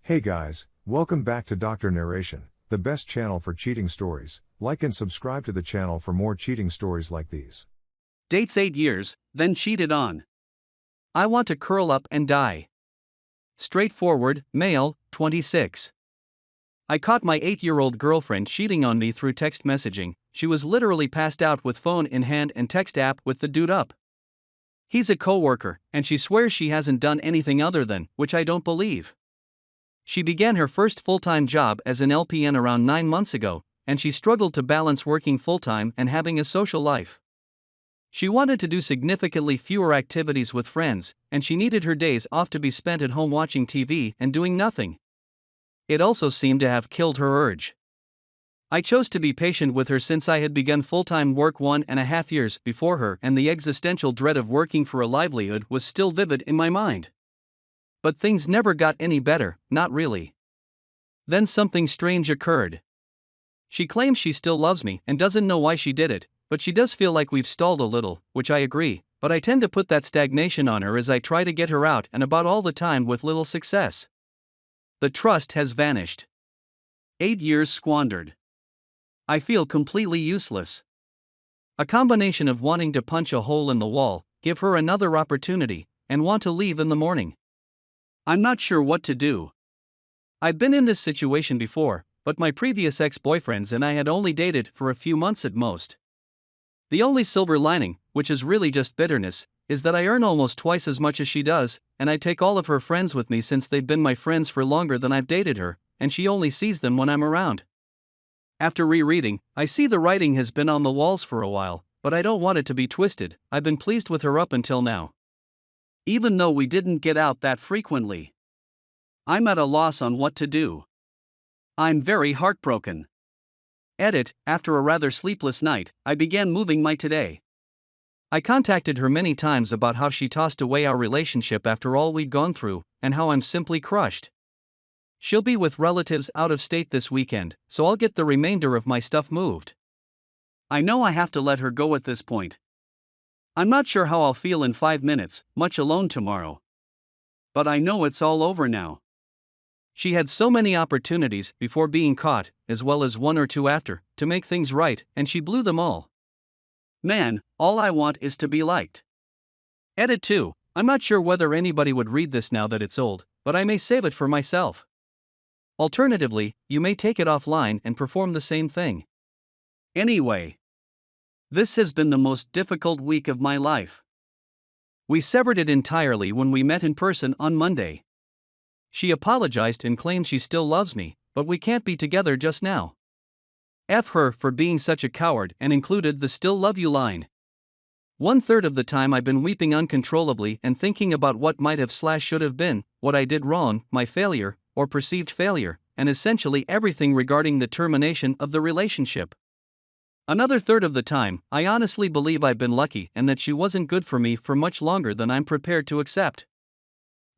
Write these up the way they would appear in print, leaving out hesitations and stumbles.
Hey guys, welcome back to Dr. Narration, the best channel for cheating stories. Like and subscribe to the channel for more cheating stories like these. Dates 8 years, then cheated on. I want to curl up and die. Straightforward, male, 26. I caught my 8-year-old girlfriend cheating on me through text messaging. She was literally passed out with phone in hand and text app with the dude up. He's a co-worker, and she swears she hasn't done anything other than, which I don't believe. She began her first full-time job as an LPN around 9 months ago, and she struggled to balance working full-time and having a social life. She wanted to do significantly fewer activities with friends, and she needed her days off to be spent at home watching TV and doing nothing. It also seemed to have killed her urge. I chose to be patient with her since I had begun full-time work 1.5 years before her, and the existential dread of working for a livelihood was still vivid in my mind. But things never got any better, not really. Then something strange occurred. She claims she still loves me and doesn't know why she did it, but she does feel like we've stalled a little, which I agree, but I tend to put that stagnation on her as I try to get her out and about all the time with little success. The trust has vanished. 8 years squandered. I feel completely useless. A combination of wanting to punch a hole in the wall, give her another opportunity, and want to leave in the morning. I'm not sure what to do. I've been in this situation before, but my previous ex-boyfriends and I had only dated for a few months at most. The only silver lining, which is really just bitterness, is that I earn almost twice as much as she does, and I take all of her friends with me since they've been my friends for longer than I've dated her, and she only sees them when I'm around. After rereading, I see the writing has been on the walls for a while, but I don't want it to be twisted. I've been pleased with her up until now. Even though we didn't get out that frequently. I'm at a loss on what to do. I'm very heartbroken. Edit, after a rather sleepless night, I began moving my today. I contacted her many times about how she tossed away our relationship after all we'd gone through, and how I'm simply crushed. She'll be with relatives out of state this weekend, so I'll get the remainder of my stuff moved. I know I have to let her go at this point. I'm not sure how I'll feel in 5 minutes, much alone tomorrow. But I know it's all over now. She had so many opportunities before being caught, as well as 1 or 2 after, to make things right, and she blew them all. Man, all I want is to be liked. Edit 2. I'm not sure whether anybody would read this now that it's old, but I may save it for myself. Alternatively, you may take it offline and perform the same thing. Anyway. This has been the most difficult week of my life. We severed it entirely when we met in person on Monday. She apologized and claimed she still loves me, but we can't be together just now. F her for being such a coward, and included the "still love you" line. 1/3 of the time I've been weeping uncontrollably and thinking about what might have / should have been, what I did wrong, my failure, or perceived failure, and essentially everything regarding the termination of the relationship. Another 1/3 of the time, I honestly believe I've been lucky and that she wasn't good for me for much longer than I'm prepared to accept.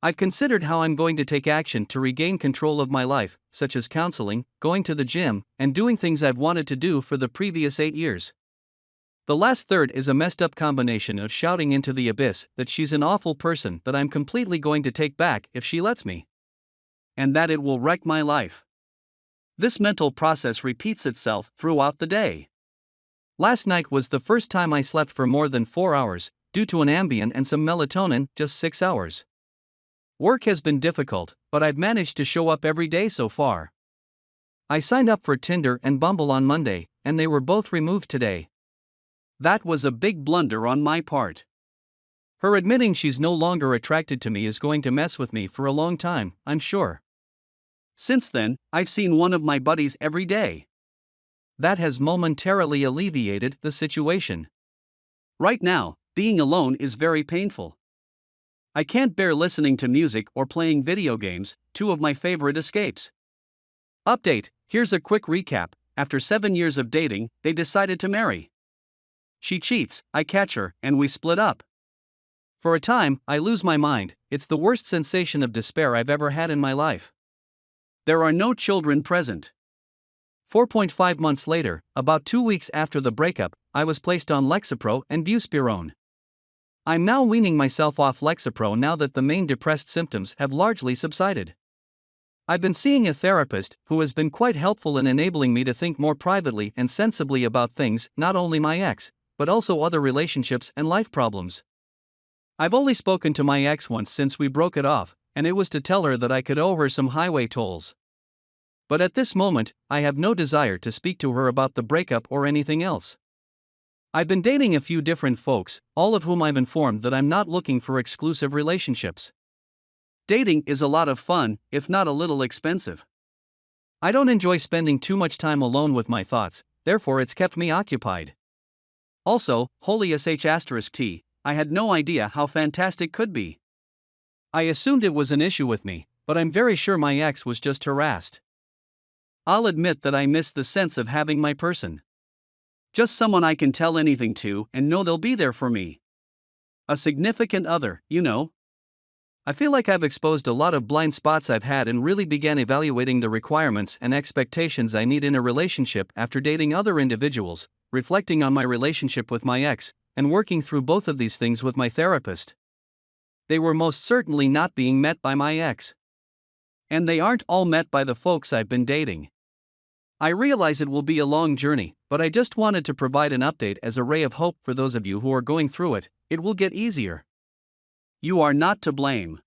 I've considered how I'm going to take action to regain control of my life, such as counseling, going to the gym, and doing things I've wanted to do for the previous 8 years. The last 1/3 is a messed up combination of shouting into the abyss that she's an awful person that I'm completely going to take back if she lets me. And that it will wreck my life. This mental process repeats itself throughout the day. Last night was the first time I slept for more than 4 hours, due to an Ambien and some melatonin, just 6 hours. Work has been difficult, but I've managed to show up every day so far. I signed up for Tinder and Bumble on Monday, and they were both removed today. That was a big blunder on my part. Her admitting she's no longer attracted to me is going to mess with me for a long time, I'm sure. Since then, I've seen one of my buddies every day. That has momentarily alleviated the situation. Right now, being alone is very painful. I can't bear listening to music or playing video games, 2 of my favorite escapes. Update, here's a quick recap. After 7 years of dating, they decided to marry. She cheats, I catch her, and we split up. For a time, I lose my mind. It's the worst sensation of despair I've ever had in my life. There are no children present. 4.5 months later, about 2 weeks after the breakup, I was placed on Lexapro and buspirone. I'm now weaning myself off Lexapro now that the main depressed symptoms have largely subsided. I've been seeing a therapist who has been quite helpful in enabling me to think more privately and sensibly about things, not only my ex, but also other relationships and life problems. I've only spoken to my ex once since we broke it off, and it was to tell her that I could owe her some highway tolls. But at this moment, I have no desire to speak to her about the breakup or anything else. I've been dating a few different folks, all of whom I've informed that I'm not looking for exclusive relationships. Dating is a lot of fun, if not a little expensive. I don't enjoy spending too much time alone with my thoughts, therefore it's kept me occupied. Also, holy sh*t, I had no idea how fantastic could be. I assumed it was an issue with me, but I'm very sure my ex was just harassed. I'll admit that I miss the sense of having my person. Just someone I can tell anything to and know they'll be there for me. A significant other, you know. I feel like I've exposed a lot of blind spots I've had and really began evaluating the requirements and expectations I need in a relationship after dating other individuals, reflecting on my relationship with my ex, and working through both of these things with my therapist. They were most certainly not being met by my ex. And they aren't all met by the folks I've been dating. I realize it will be a long journey, but I just wanted to provide an update as a ray of hope for those of you who are going through it. It will get easier. You are not to blame.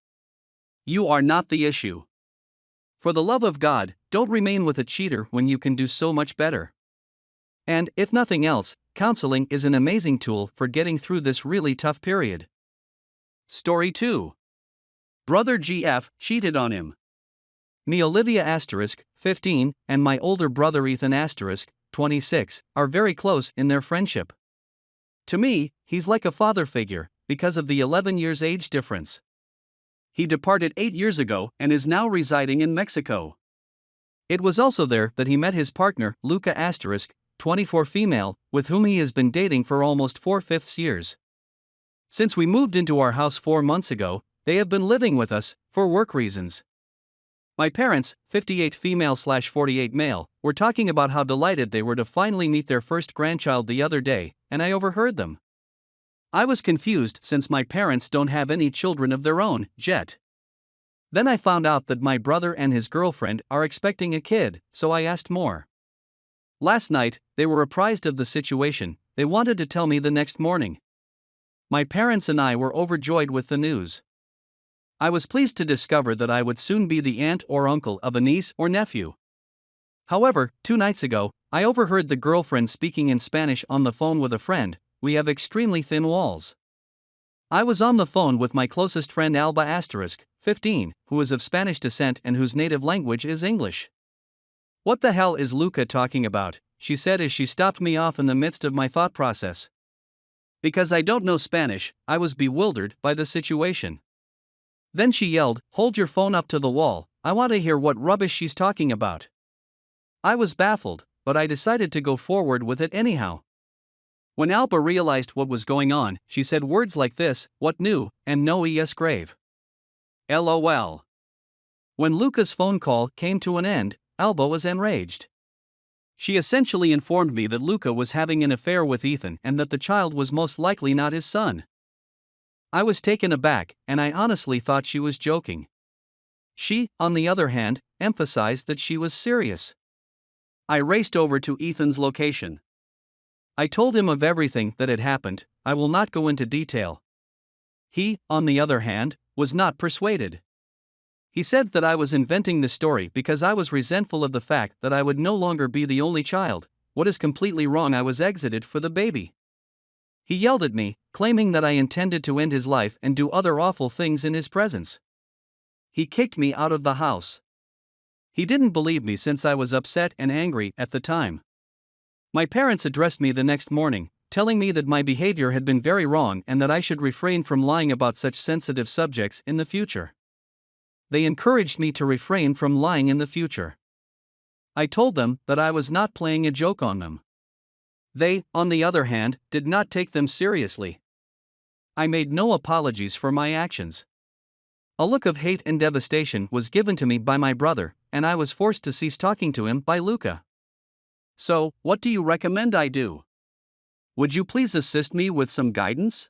You are not the issue. For the love of God, don't remain with a cheater when you can do so much better. And, if nothing else, counseling is an amazing tool for getting through this really tough period. Story 2. Brother GF cheated on him. Me Olivia *, 15, and my older brother Ethan *, 26, are very close in their friendship. To me, he's like a father figure, because of the 11 years age difference. He departed 8 years ago and is now residing in Mexico. It was also there that he met his partner, Luca *, 24 female, with whom he has been dating for almost 4/5 years. Since we moved into our house 4 months ago, they have been living with us, for work reasons. My parents, 58 female/48 male, were talking about how delighted they were to finally meet their first grandchild the other day, and I overheard them. I was confused since my parents don't have any children of their own, yet. Then I found out that my brother and his girlfriend are expecting a kid, so I asked more. Last night, they were apprised of the situation. They wanted to tell me the next morning. My parents and I were overjoyed with the news. I was pleased to discover that I would soon be the aunt or uncle of a niece or nephew. However, 2 nights ago, I overheard the girlfriend speaking in Spanish on the phone with a friend. We have extremely thin walls. I was on the phone with my closest friend Alba *, 15, who is of Spanish descent and whose native language is English. "What the hell is Luca talking about?" she said as she stopped me off in the midst of my thought process. Because I don't know Spanish, I was bewildered by the situation. Then she yelled, "Hold your phone up to the wall, I want to hear what rubbish she's talking about." I was baffled, but I decided to go forward with it anyhow. When Alba realized what was going on, she said words like this: "What new, and no es grave. LOL. When Luca's phone call came to an end, Alba was enraged. She essentially informed me that Luca was having an affair with Ethan and that the child was most likely not his son. I was taken aback, and I honestly thought she was joking. She, on the other hand, emphasized that she was serious. I raced over to Ethan's location. I told him of everything that had happened. I will not go into detail. He, on the other hand, was not persuaded. He said that I was inventing the story because I was resentful of the fact that I would no longer be the only child. What is completely wrong? I was exited for the baby. He yelled at me, claiming that I intended to end his life and do other awful things in his presence. He kicked me out of the house. He didn't believe me since I was upset and angry at the time. My parents addressed me the next morning, telling me that my behavior had been very wrong and that I should refrain from lying about such sensitive subjects in the future. They encouraged me to refrain from lying in the future. I told them that I was not playing a joke on them. They, on the other hand, did not take them seriously. I made no apologies for my actions. A look of hate and devastation was given to me by my brother, and I was forced to cease talking to him by Luca. So, what do you recommend I do? Would you please assist me with some guidance?